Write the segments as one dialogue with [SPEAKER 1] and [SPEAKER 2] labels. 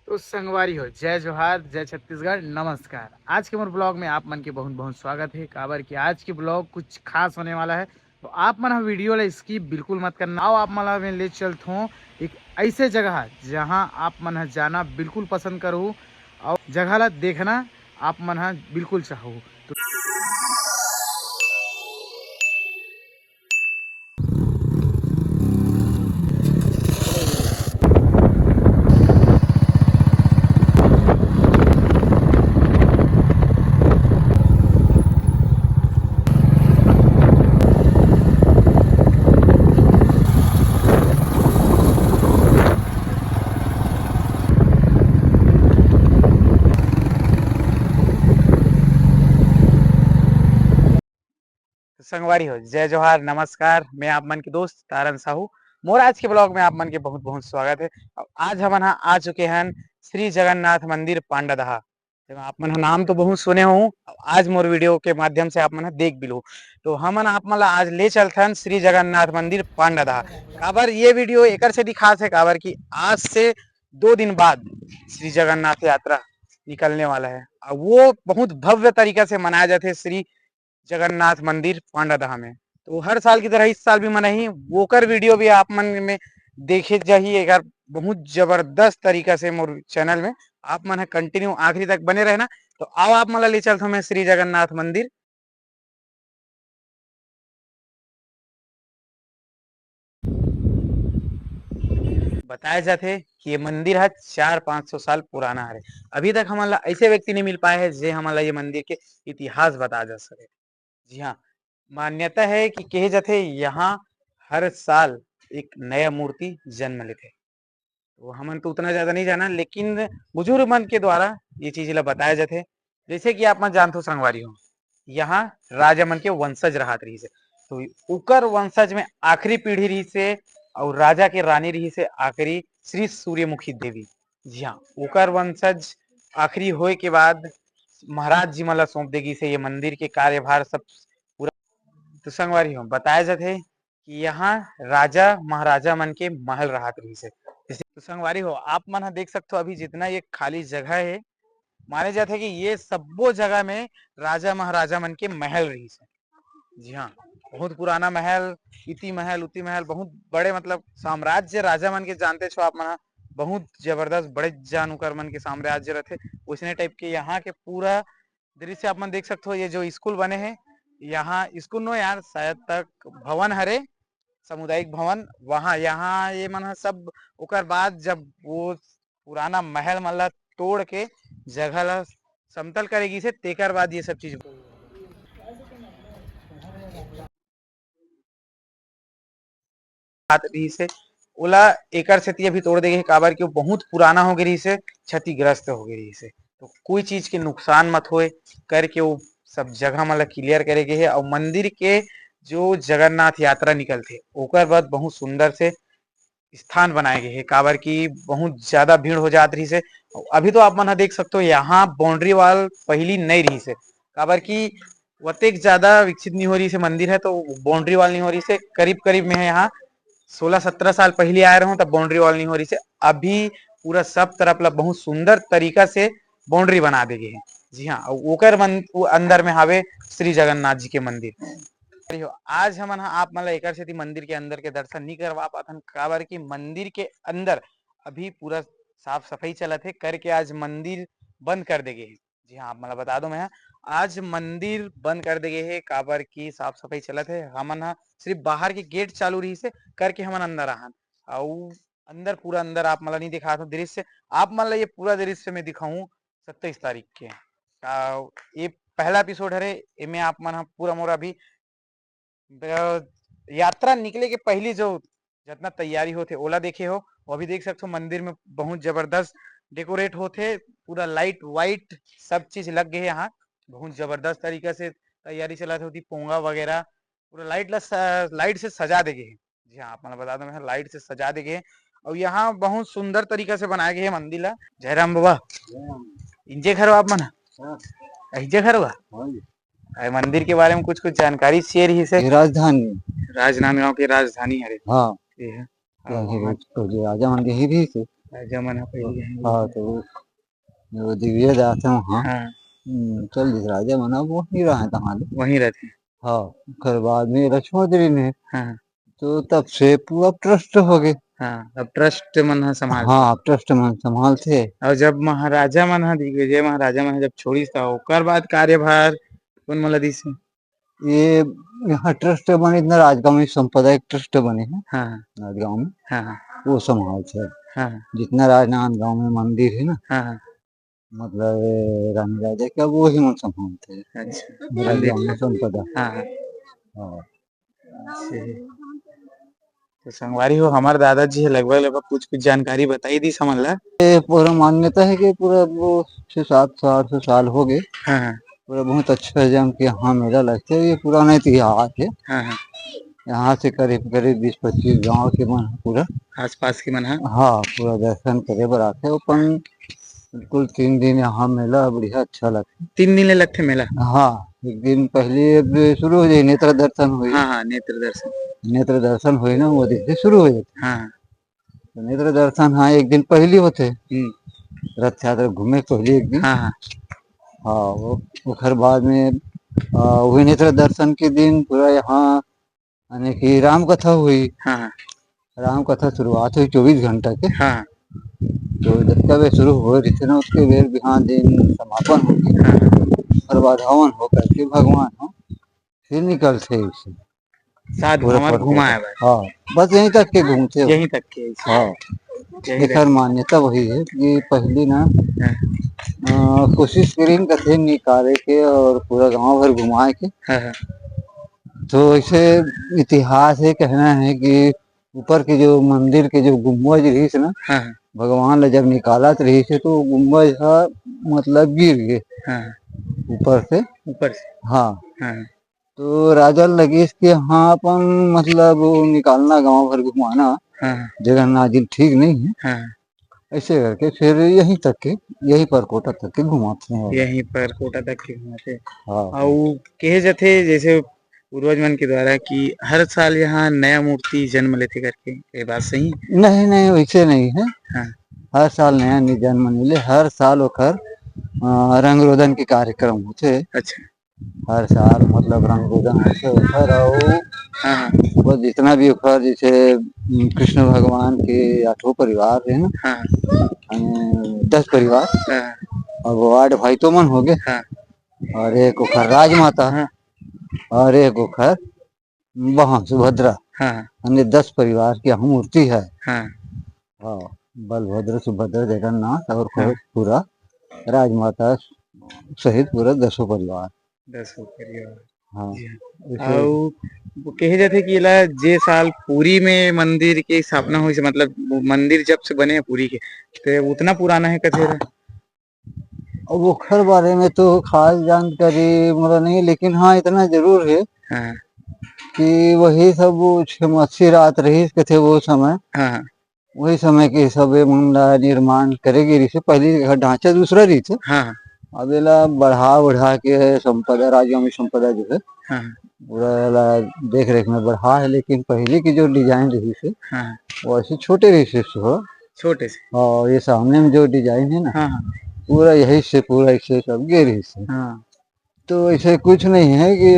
[SPEAKER 1] तो संगवारी हो, जय जोहार, जय छत्तीसगढ़, नमस्कार। आज के मोर ब्लॉग में आप मन के बहुत बहुत स्वागत है। काबर की आज की ब्लॉग कुछ खास होने वाला है, तो आप मन वीडियो ला स्किप बिल्कुल मत करना। आओ आप मन में ले चलता हूँ एक ऐसे जगह जहाँ आप मन जाना बिल्कुल पसंद करो और जगह ला देखना आप मन बिल्कुल चाहो। संगवारी हो, जय जोहार, नमस्कार। मैं आप मन के दोस्त तारन साहू। मोर आज के ब्लॉग में आप मन के बहुत बहुत स्वागत है। आज हम आ चुके हैं श्री जगन्नाथ मंदिर पांडादहा। आप मन नाम तो बहुत सुने हो, आज मोर वीडियो के माध्यम से आप मन देख भी लो। तो हम आप मन आज ले चलते हैं श्री जगन्नाथ मंदिर पांडादहा। काबर ये वीडियो एकर से खास है, काबर की आज से 2 दिन बाद श्री जगन्नाथ यात्रा निकलने वाला है। वो बहुत भव्य तरीका से मनाया जाते श्री जगन्नाथ मंदिर पांडादहा में। तो हर साल की तरह इस साल भी मनाही वोकर वीडियो भी आप मन में देखे जाइए एक बहुत जबरदस्त तरीका से मोर चैनल में आप मन कंटिन्यू आखिरी तक बने रहना। तो आओ आप मन ले चलता हूँ मैं श्री जगन्नाथ मंदिर। बताया जाते कि ये मंदिर है 400-500 साल पुराना है। अभी तक हमारा ऐसे व्यक्ति नहीं मिल पाए हैं जो हमारा ये मंदिर के इतिहास बता जा सके। जी हाँ, मान्यता है कि कहे जाते यहाँ हर साल एक नया मूर्ति जन्म लेते। तो हमन तो उतना ज्यादा नहीं जाना, लेकिन बुजुर्ग मन के द्वारा ये चीज ला बताया जाते। जैसे कि आप मन जानते हो संगवारी हो, यहाँ राजा मन के वंशज रहत रही से। तो उकर वंशज में आखिरी पीढ़ी रही से और राजा के रानी रही से आखिरी श्री सूर्यमुखी देवी। जी हाँ, उकर वंशज आखिरी होए के बाद महाराज जी मला सौंप देगी से ये मंदिर के कार्यभार सब पूरा। तो संगवारी हो बताया जाते कि यहाँ राजा महाराजा मन के महल रहत रही से। तो संगवारी हो आप मन देख सकते हो अभी जितना ये खाली जगह है, माने जाते है कि ये सब्बो जगह में राजा महाराजा मन के महल रही से। जी हाँ, बहुत पुराना महल, इति महल उति महल, बहुत बड़े मतलब साम्राज्य राजा मन के जानते छो आप मन। बहुत जबरदस्त बड़े जान उकर मन के साम्राज्य रहते। उसने टाइप के यहाँ के पूरा दृश्य आप मन देख सकते हो। ये जो स्कूल बने हैं, यहाँ स्कूल नो यार शायद तक भवन हरे, सामुदायिक भवन वहाँ यहाँ ये मन सब। उकर बाद जब वो पुराना महल मन ला तोड़ के जगह ला समतल करेगी से तेकर बाद ये सब चीज बात रही से ओला एकर से अभी तोड़ देगे काबर की वो बहुत पुराना हो गई से, क्षतिग्रस्त हो गई से। तो कोई चीज के नुकसान मत होए करके वो सब जगह मतलब क्लियर करेगे है। और मंदिर के जो जगन्नाथ यात्रा निकलते ओकर बाद बहुत सुंदर से स्थान बनाए गए हैं, काबर की बहुत ज्यादा भीड़ हो जात रही से। अभी तो आप मन देख सकते हो यहाँ बाउंड्री वाल पहली नहीं रही से, काबर की वतेक ज्यादा विकसित नहीं हो रही से मंदिर है, तो बाउंड्री वाल नहीं हो रही से। करीब करीब में है यहाँ 16-17 साल पहले आए रहो तब बाउंड्री वॉल नहीं हो रही से। अभी पूरा सब तरफ ला बहुत सुंदर तरीका से बाउंड्री बना देगे है। जी हाँ, ओकर अंदर में हावे श्री जगन्नाथ जी के मंदिर। आज हम आप मतलब एकर से मंदिर के अंदर के दर्शन नहीं करवा पाथन, काबर की मंदिर के अंदर अभी पूरा साफ सफाई चलत है करके आज मंदिर बंद कर देगे है। जी हाँ, आप मतलब बता दो मैं आज मंदिर बंद कर देगे है, काबर की साफ सफाई चलत है। हमन सिर्फ बाहर के गेट चालू रही से करके हमन अंदर आहन। और अंदर पूरा अंदर आप मतलब नहीं दिखा दृश्य, आप मतलब ये पूरा दृश्य में दिखाऊं 27 तारीख के। ये पहला एपिसोड है, इनमें आप मन पूरा मोरा भी यात्रा निकले के पहली जो जितना तैयारी होते ओला देखे हो। वो भी देख सकते हो मंदिर में बहुत जबरदस्त डेकोरेट होते, पूरा लाइट वाइट सब चीज लग गए यहाँ। बहुत जबरदस्त तरीका से तैयारी चलाते होती, पोंगा वगैरह पूरा लाइट से सजा देगे। जी हाँ, आप मतलब बता दो लाइट से सजा देगे। और यहाँ बहुत सुंदर तरीका से बनाए गए मंदिर ला। जयराम बाबा इंजे घर आप मन इंजे घर हुआ मंदिर के बारे में कुछ कुछ जानकारी शेयर ही से।
[SPEAKER 2] राजधानी
[SPEAKER 1] राजनांदगांव की राजधानी है।
[SPEAKER 2] हाँ
[SPEAKER 1] ये है
[SPEAKER 2] तो जो राजा मंदिर ही भी से
[SPEAKER 1] राजा मन ह पहिली
[SPEAKER 2] हाँ तो वो दिव्य दास है वहाँ।
[SPEAKER 1] हाँ
[SPEAKER 2] चल जिस राजा मना वो नहीं रहा है तहाँ ले।
[SPEAKER 1] वहीं रहते।
[SPEAKER 2] हाँ फिर बाद में लक्ष्मण देवी ने
[SPEAKER 1] हाँ
[SPEAKER 2] तो तब से पूरा ट्रस्ट हो गए।
[SPEAKER 1] हाँ अब ट्रस्ट मन ह संभालथे।
[SPEAKER 2] हाँ ट्रस्ट मन संभालथे।
[SPEAKER 1] और जब महाराजा मन ह दिग्विजय महाराजा मन ह जब छोड़िस त ओकर बाद कार्यभार कोन मन ल दिस हे?
[SPEAKER 2] ये यहाँ ट्रस्ट बने इतना राजगांव में संपदा एक ट्रस्ट बने हैं
[SPEAKER 1] हाँ
[SPEAKER 2] राजगांव में,
[SPEAKER 1] हाँ
[SPEAKER 2] वो संभालते हैं।
[SPEAKER 1] हाँ
[SPEAKER 2] जितना राजनांदगांव में मंदिर है ना,
[SPEAKER 1] हाँ
[SPEAKER 2] मतलब रानी राजा का वो ही मन संभालते हैं
[SPEAKER 1] अच्छा मंदिर
[SPEAKER 2] राजगांव में
[SPEAKER 1] का।
[SPEAKER 2] संपदा।
[SPEAKER 1] हाँ हाँ
[SPEAKER 2] हाँ
[SPEAKER 1] से तो संगवारी हो हमार दादाजी ह लगभग लगभग कुछ कुछ जानकारी बताई दिस हमन ला।
[SPEAKER 2] ये पूरा मान्यता है कि पूरा वो 600-700 साल हो गए
[SPEAKER 1] हाँ हाँ
[SPEAKER 2] पूरा बहुत अच्छा जम के यहाँ मेला लगता है। ये पुराना इतिहास है।
[SPEAKER 1] हाँ हाँ
[SPEAKER 2] यहाँ से करीब करीब 20-25 गांव के मन पूरा
[SPEAKER 1] आस पास के मन ह।
[SPEAKER 2] हाँ पूरा दर्शन करे बर आथे। अपन बिल्कुल 3 दिन यहाँ मेला बढ़िया अच्छा लगता
[SPEAKER 1] 3 दिन ले लगथे मेला।
[SPEAKER 2] है। हाँ एक दिन पहले अब शुरू हो जाए नेत्र दर्शन हुई।
[SPEAKER 1] हाँ हाँ नेत्र दर्शन।
[SPEAKER 2] नेत्र दर्शन हुई ना वो दिन से शुरू हो जाते।
[SPEAKER 1] हाँ
[SPEAKER 2] तो नेत्र दर्शन हाँ एक दिन पहले होते
[SPEAKER 1] हम्म
[SPEAKER 2] रथ यात्रा घूमे पहले एक दिन।
[SPEAKER 1] हाँ हाँ
[SPEAKER 2] हाँ वो फिर बाद में वही नेत्र दर्शन के दिन पूरा यहाँ यानी कि राम कथा हुई।
[SPEAKER 1] हाँ
[SPEAKER 2] राम कथा शुरुआत हुई 24 घंटा के।
[SPEAKER 1] हाँ
[SPEAKER 2] तो जब का वे शुरू हो रही थी ना उसके बेर बिहान दिन समापन होगी।
[SPEAKER 1] हाँ
[SPEAKER 2] और बाद हवन हो करके भगवान हो फिर निकलते इसे
[SPEAKER 1] सात
[SPEAKER 2] पूरे
[SPEAKER 1] हमार घुमा
[SPEAKER 2] परकोटा।
[SPEAKER 1] है बस
[SPEAKER 2] हाँ बस यहीं तक के घूमते हो।
[SPEAKER 1] यहीं तक के ऐसे
[SPEAKER 2] हाँ
[SPEAKER 1] यहीं
[SPEAKER 2] एकर
[SPEAKER 1] तक।
[SPEAKER 2] मान्यता वही है कि पहली ना
[SPEAKER 1] हाँ
[SPEAKER 2] कोशिश करी कथे निकाले के और पूरा गांव भर घुमाए के।
[SPEAKER 1] हाँ हाँ
[SPEAKER 2] तो ऐसे इतिहास है कहना है कि ऊपर के जो मंदिर के जो गुम्बज रही ना
[SPEAKER 1] हाँ
[SPEAKER 2] भगवान ला जब निकालत रही से तो गुम्बज हा मतलब गिर गए
[SPEAKER 1] हाँ
[SPEAKER 2] ऊपर से।
[SPEAKER 1] ऊपर से।
[SPEAKER 2] हाँ
[SPEAKER 1] हाँ
[SPEAKER 2] तो राजा लगीस कि हाँ अपन मतलब वो निकालना गांव भर घुमाना
[SPEAKER 1] हाँ
[SPEAKER 2] जगन्नाथ जी ठीक नहीं है।
[SPEAKER 1] हाँ
[SPEAKER 2] ऐसे करके फिर यहीं तक के यहीं पर कोटा तक के घुमाते हैं।
[SPEAKER 1] यहीं पर कोटा तक के घुमाथे।
[SPEAKER 2] हाँ
[SPEAKER 1] और कहे जाथे जैसे पूर्वज मन के द्वारा कि हर साल यहाँ नया मूर्ति जन्म लेथे करके ये बात सही?
[SPEAKER 2] नहीं नहीं वैसे नहीं है।
[SPEAKER 1] हाँ
[SPEAKER 2] हर साल नया जन्म मिले हर साल ओकर रंग रोदन के कार्यक्रम होते।
[SPEAKER 1] अच्छा
[SPEAKER 2] हर साल मतलब रंग रोदन होते ओकर और
[SPEAKER 1] हाँ हाँ
[SPEAKER 2] वो जितना भी ओकर जैसे कृष्ण भगवान के 8 परिवार है ना
[SPEAKER 1] हाँ
[SPEAKER 2] 10 परिवार
[SPEAKER 1] हाँ
[SPEAKER 2] और वो 8 भाई तो मन हो गए।
[SPEAKER 1] हाँ
[SPEAKER 2] और एक ओकर राजमाता
[SPEAKER 1] हाँ
[SPEAKER 2] और एक ओकर वहाँ सुभद्रा
[SPEAKER 1] हाँ
[SPEAKER 2] यानी 10 परिवार की यहाँ मूर्ति है।
[SPEAKER 1] हाँ
[SPEAKER 2] हाँ बलभद्र सुभद्रा जगन्नाथ और
[SPEAKER 1] हाँ
[SPEAKER 2] पूरा राजमाता सहित पूरा 10 परिवार।
[SPEAKER 1] 10 परिवार।
[SPEAKER 2] हाँ
[SPEAKER 1] जी हाँ
[SPEAKER 2] जैसे
[SPEAKER 1] और वो कहे जाथे कि एला जे साल पुरी में मंदिर के स्थापना हुई से मतलब वो मंदिर जब से बने हैं पुरी के तो उतना पुराना है कथे एला?
[SPEAKER 2] अब ओखर बारे में तो खास जानकारी मतलब नहीं लेकिन हाँ इतना जरूर है
[SPEAKER 1] हाँ
[SPEAKER 2] कि वही सब वो मच्छी रात रही कथे वो समय
[SPEAKER 1] हाँ हाँ
[SPEAKER 2] वही समय के सब ए मन ला निर्माण करेगी रही से पहले का ढांचा दूसरा रही थे।
[SPEAKER 1] हाँ
[SPEAKER 2] अब एला बढ़ा बढ़ा के संपदा राज्यों में संपदा जो है
[SPEAKER 1] हाँ
[SPEAKER 2] पूरा एला देख रेख में बढ़ा है। लेकिन पहले की जो डिजाइन रही से
[SPEAKER 1] हाँ
[SPEAKER 2] वो ऐसे छोटे रही से हो।
[SPEAKER 1] छोटे से।
[SPEAKER 2] और ये सामने में जो डिजाइन है ना
[SPEAKER 1] हाँ हाँ
[SPEAKER 2] पूरा यही से पूरा ऐसे सब गिरी से।
[SPEAKER 1] हाँ
[SPEAKER 2] तो ऐसे कुछ नहीं है कि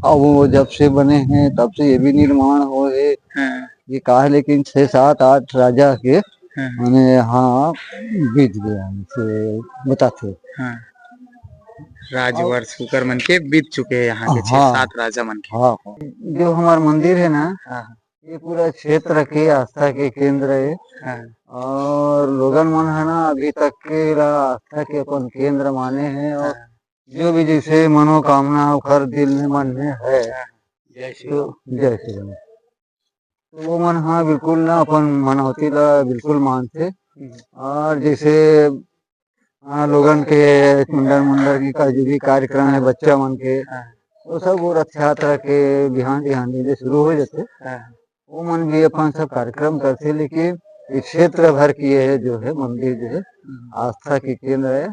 [SPEAKER 2] अब वो जब से बने हैं तब से ये भी निर्माण हो है
[SPEAKER 1] हाँ
[SPEAKER 2] ये कहा है। लेकिन 6-7-8 राजा के
[SPEAKER 1] हाँ
[SPEAKER 2] मैंने यहाँ बीत गया इसे बताते।
[SPEAKER 1] हाँ
[SPEAKER 2] अब
[SPEAKER 1] राजवर्ष शुकर मन के बीत चुके हैं यहाँ के 6
[SPEAKER 2] हाँ
[SPEAKER 1] 7 राजा मन के।
[SPEAKER 2] हाँ हाँ। जो हमारा मंदिर है ना
[SPEAKER 1] हाँ
[SPEAKER 2] ये पूरा क्षेत्र के आस्था के केंद्र है।
[SPEAKER 1] हाँ
[SPEAKER 2] और लोगन मन है ना अभी तक के आस्था के अपन केंद्र माने हैं। और
[SPEAKER 1] हाँ
[SPEAKER 2] जो भी जैसे मनोकामना ओकर दिल में मन में है
[SPEAKER 1] हाँ जय श्री
[SPEAKER 2] तो
[SPEAKER 1] राम।
[SPEAKER 2] जय श्री राम तो वो मन हाँ बिल्कुल ना अपन मनौती ला बिल्कुल मानते। और जैसे लोगन के मुंडन मुंडन की का जो भी कार्यक्रम है बच्चा मन के
[SPEAKER 1] हाँ
[SPEAKER 2] वो सब वो रथ यात्रा के बिहान बिहान दिन शुरू हो जाते।
[SPEAKER 1] हाँ
[SPEAKER 2] वो मन भी अपन सब कार्यक्रम करते। लेकिन इस क्षेत्र भर की ये जो है मंदिर जो है आस्था की केंद्र है।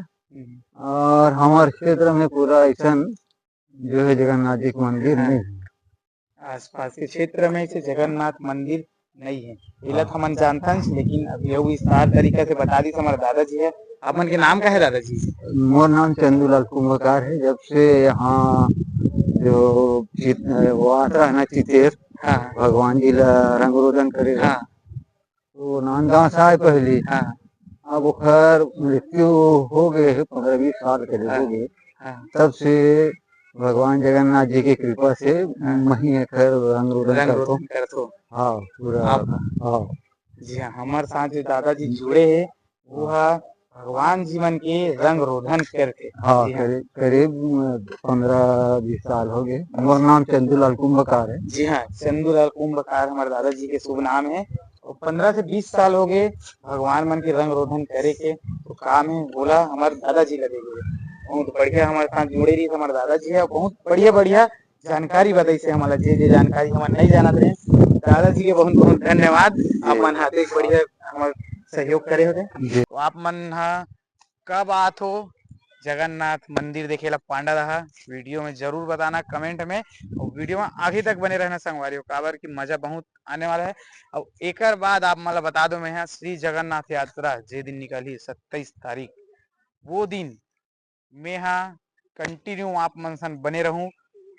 [SPEAKER 2] और हमारे क्षेत्र में पूरा ऐसा जो है जगन्नाथ जी का मंदिर
[SPEAKER 1] हाँ
[SPEAKER 2] नहीं।
[SPEAKER 1] आसपास के क्षेत्र में से जगन्नाथ मंदिर नहीं है। इला तो हमन जानथन, लेकिन अभी वो विस्तार तरीका से बता दी हमारे दादाजी है। आपन के नाम का है दादाजी?
[SPEAKER 2] मोर नाम चंदूलाल कुंभकार है। जब से यहाँ जो हुआ था ना चितेर,
[SPEAKER 1] हाँ
[SPEAKER 2] भगवान जी ला रंग रोदन करे रहे,
[SPEAKER 1] हाँ
[SPEAKER 2] तो नांदगांव से आए पहले।
[SPEAKER 1] हाँ
[SPEAKER 2] अब ओकर मृत्यु हो गए है, 15-20 साल के
[SPEAKER 1] हाँ
[SPEAKER 2] हो गए।
[SPEAKER 1] हाँ
[SPEAKER 2] तब से भगवान जगन्नाथ जी की कृपा से वहीं एकर रंग रोदन
[SPEAKER 1] रंग
[SPEAKER 2] करतो।
[SPEAKER 1] रोदन करथो
[SPEAKER 2] हाँ पूरा।
[SPEAKER 1] आप?
[SPEAKER 2] हाँ
[SPEAKER 1] जी हाँ, हमारे साथ जो दादाजी जुड़े है वो है भगवान जी मन के रंग रोधन करके।
[SPEAKER 2] हाँ
[SPEAKER 1] जी हाँ
[SPEAKER 2] करीब करीब 15-20 साल हो गए। मोर नाम चंदूलाल कुंभकार है।
[SPEAKER 1] जी हाँ, चंदूलाल कुंभकार हमारे दादाजी के शुभ नाम है। और 15 से 20 साल हो गए भगवान मन के रंग रोधन करे के तो काम है बोला हमारे दादाजी लगे हुए। बहुत बढ़िया हमारे साथ जुड़े रही हमारे दादाजी है, बहुत बढ़िया बढ़िया जानकारी बताई से हमारा जे जानकारी हम नहीं जानत रहे। दादाजी के बहुत बहुत धन्यवाद। आप मन हाथे बढ़िया हमार सहयोग करे होते।
[SPEAKER 2] जी।
[SPEAKER 1] तो आप मन हा कब आत हो जगन्नाथ मंदिर देखे ला पांडा रहा, वीडियो में जरूर बताना कमेंट में। और वीडियो में आगे तक बने रहना संगवारी काबर की मजा बहुत आने वाला है। और एक बाद आप मतलब बता दो मैं यहाँ श्री जगन्नाथ यात्रा जे दिन निकली 27 तारीख, वो दिन मैं यहाँ कंटिन्यू आप मन सन बने रहूं।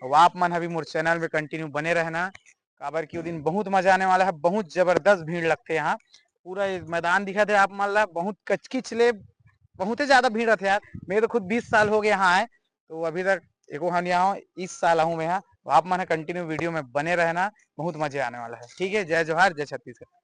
[SPEAKER 1] और आप मन अभी मोर चैनल में कंटिन्यू बने रहना काबर की वो दिन बहुत मजा आने वाला है। बहुत जबरदस्त भीड़ लगते यहाँ, पूरा मैदान दिखा थे आप मान ला, बहुत कचकिच ले बहुत ही ज्यादा भीड़ रहते यार। मैं तो खुद 20 साल हो गए यहाँ आए, तो अभी तक एको हानि आऊँ, इस साल आऊँ मैं यहाँ। तो आप मन कंटिन्यू वीडियो में बने रहना, बहुत मजे आने वाला है। ठीक है, जय जोहार, जय छत्तीसगढ़।